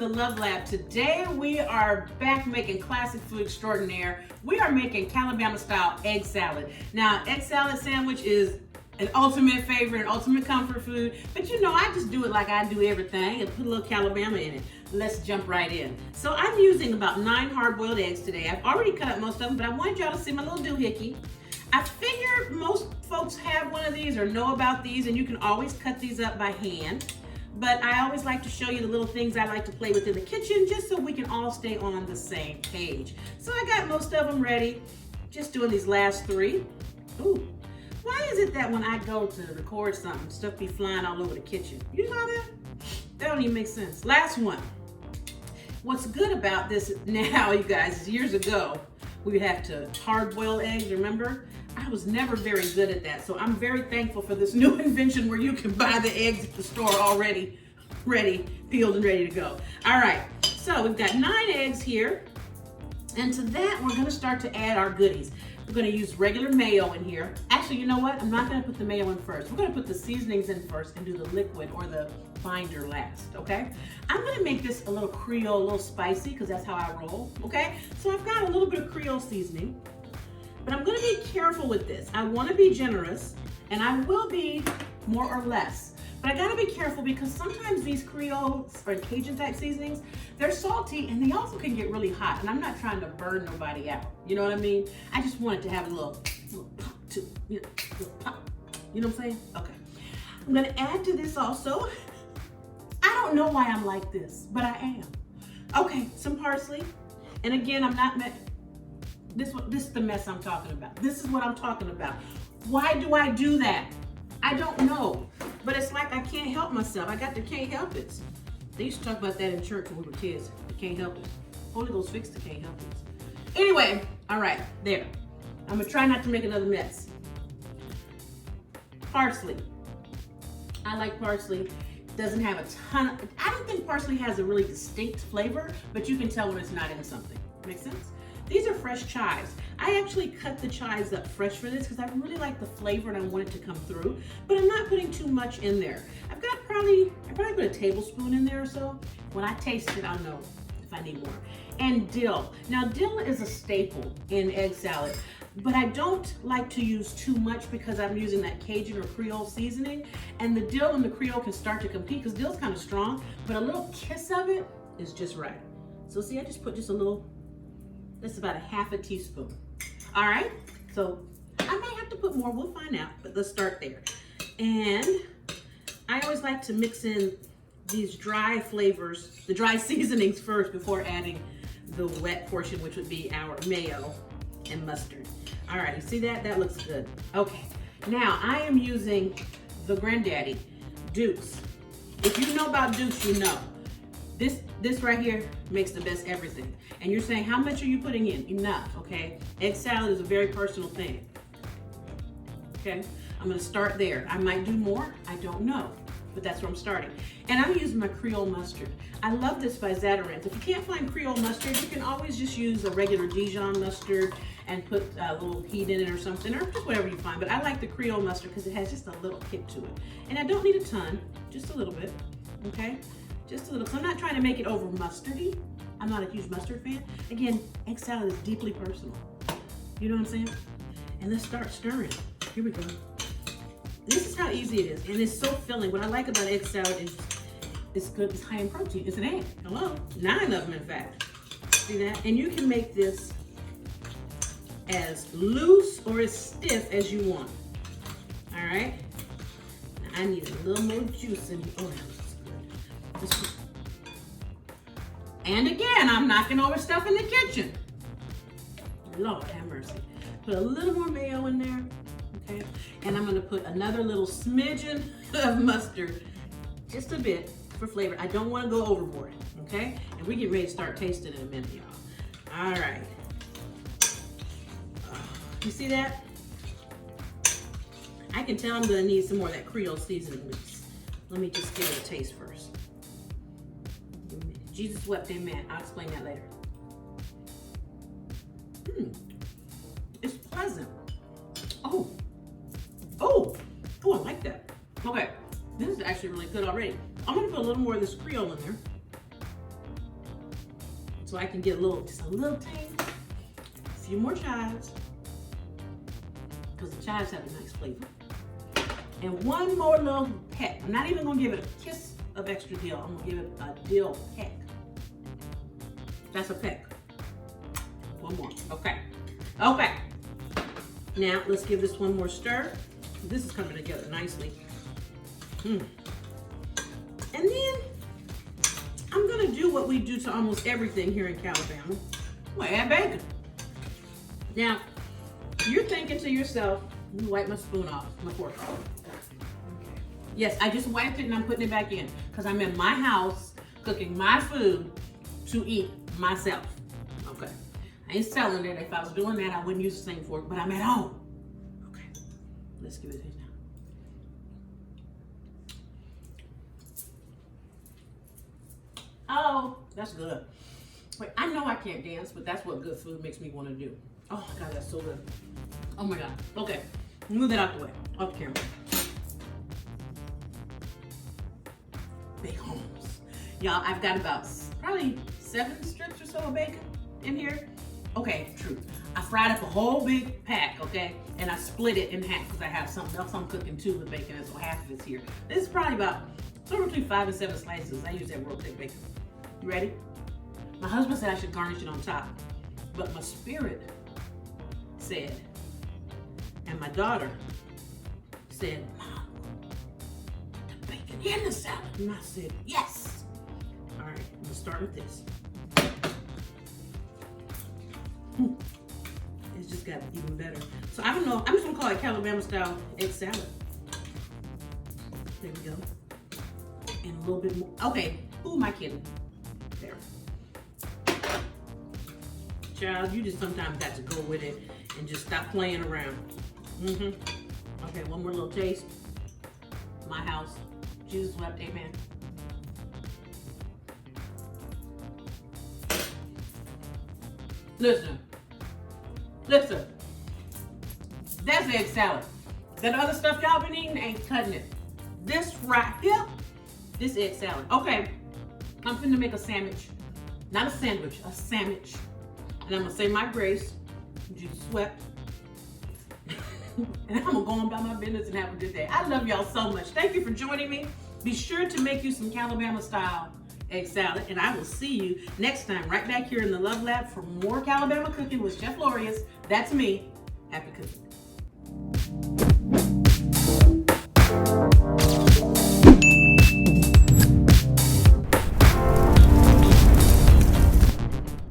the Love Lab. Today we are back making classic food extraordinaire. We are making Calibama style egg salad. Now, egg salad sandwich is an ultimate favorite, an ultimate comfort food, but you know, I just do it like I do everything and put a little Calibama in it. Let's jump right in. So I'm using about 9 hard-boiled eggs today. I've already cut up most of them, but I wanted y'all to see my little doohickey. I figured most folks have one of these or know about these, and you can always cut these up by hand. But I always like to show you the little things I like to play with in the kitchen just so we can all stay on the same page. So I got most of them ready. Just doing these last 3. Ooh, why is it that when I go to record something, stuff be flying all over the kitchen? You saw that? That don't even make sense. Last one. What's good about this now, you guys, is years ago, we would have to hard boil eggs, remember? I was never very good at that, so I'm very thankful for this new invention where you can buy the eggs at the store already ready, peeled and ready to go. All right, so we've got 9 eggs here, and to that we're gonna start to add our goodies. We're gonna use regular mayo in here. Actually, you know what? I'm not gonna put the mayo in first. We're gonna put the seasonings in first and do the liquid or the binder last, okay? I'm gonna make this a little Creole, a little spicy, because that's how I roll, okay? So I've got a little bit of Creole seasoning. But I'm gonna be careful with this. I wanna be generous, and I will be more or less. But I gotta be careful because sometimes these Creole or Cajun type seasonings, they're salty and they also can get really hot. And I'm not trying to burn nobody out. You know what I mean? I just want it to have a little pop to, you know, little pop. You know what I'm saying? Okay. I'm gonna add to this also. I don't know why I'm like this, but I am. Okay, some parsley. And again, I'm not this is the mess I'm talking about. This is what I'm talking about. Why do I do that? I don't know. But it's like I can't help myself. I got the can't help it. They used to talk about that in church when we were kids. The can't help it. Holy Ghost fixed the can't help it. Anyway, all right, there. I'm gonna try not to make another mess. Parsley. I like parsley. Doesn't have a ton of, I don't think parsley has a really distinct flavor, but you can tell when it's not in something. Make sense? These are fresh chives. I actually cut the chives up fresh for this because I really like the flavor and I want it to come through, but I'm not putting too much in there. I probably put a tablespoon in there or so. When I taste it, I'll know if I need more. And dill. Now, dill is a staple in egg salad, but I don't like to use too much because I'm using that Cajun or Creole seasoning, and the dill and the Creole can start to compete because dill's kind of strong, but a little kiss of it is just right. So see, I just put just a little, that's about a ½ teaspoon. All right, so I may have to put more, we'll find out, but let's start there. And I always like to mix in these dry flavors, the dry seasonings first before adding the wet portion, which would be our mayo and mustard. All right, you see that? That looks good. Okay, now I am using the Granddaddy Dukes. If you know about Dukes, you know. This right here makes the best everything. And you're saying, how much are you putting in? Enough, okay? Egg salad is a very personal thing. Okay, I'm gonna start there. I might do more, I don't know, but that's where I'm starting. And I'm using my Creole mustard. I love this by Zatarain's. If you can't find Creole mustard, you can always just use a regular Dijon mustard and put a little heat in it or something, or just whatever you find. But I like the Creole mustard because it has just a little kick to it. And I don't need a ton, just a little bit, okay? Just a little, because I'm not trying to make it over mustardy. I'm not a huge mustard fan. Again, egg salad is deeply personal. You know what I'm saying? And let's start stirring. Here we go. This is how easy it is, and it's so filling. What I like about egg salad is it's good, it's high in protein. It's an egg, hello? 9 of them, in fact. See that? And you can make this as loose or as stiff as you want. All right? Now I need a little more juice in here. Oh, that looks good. And again, I'm knocking over stuff in the kitchen. Lord have mercy. Put a little more mayo in there, okay? And I'm gonna put another little smidgen of mustard, just a bit for flavor. I don't wanna go overboard, okay? And we get ready to start tasting in a minute, y'all. All right. You see that? I can tell I'm gonna need some more of that Creole seasoning mix. Let me just give it a taste first. Jesus wept, amen. I'll explain that later. It's pleasant. Oh, I like that. Okay, this is actually really good already. I'm gonna put a little more of this Creole in there. so I can get just a little taste. A few more chives, because the chives have a nice flavor. And one more little peck. I'm not even gonna give it a kiss of extra dill. I'm gonna give it a dill peck. That's a peck. One more. Okay. Okay. Now let's give this one more stir. This is coming together nicely. And then I'm gonna do what we do to almost everything here in Calibama. I'm gonna add bacon. Now, you're thinking to yourself, let me wipe my spoon off, my fork off. Okay. Yes, I just wiped it and I'm putting it back in because I'm in my house cooking my food to eat myself. Okay. I ain't selling it. If I was doing that, I wouldn't use the same fork, but I'm at home. Okay. Let's give it a taste now. Oh, that's good. Wait, I know I can't dance, but that's what good food makes me want to do. Oh my God, that's so good. Oh my God. Okay, move that out the way, off the camera. Big homes. Y'all, I've got about probably 7 strips or so of bacon in here. Okay, true. I fried up a whole big pack, okay? And I split it in half because I have something else I'm cooking too with bacon, and so half of it's here. This is probably about somewhere between 5 and 7 slices. I use that real thick bacon. You ready? My husband said I should garnish it on top, but my spirit said, and my daughter said, Mom, put the bacon in the salad. And I said, yes. All right, I'm gonna start with this. It's just got even better. So I don't know, I'm just gonna call it Calibama style egg salad. There we go. And a little bit more. Okay, who am I kidding? There. Child, you just sometimes got to go with it and just stop playing around. Okay, one more little taste. My house. Jesus wept, amen. Listen. That's egg salad. That other stuff y'all been eating ain't cutting it. This right here, this egg salad. Okay, I'm finna make a sandwich. Not a sandwich, a sandwich. And I'm gonna say my grace. Jesus wept. And I'm gonna go on about my business and have a good day. I love y'all so much. Thank you for joining me. Be sure to make you some Calibama style egg salad, and I will see you next time right back here in the Love Lab for more Calibama cooking with Chef Lorious. That's me. Happy cooking.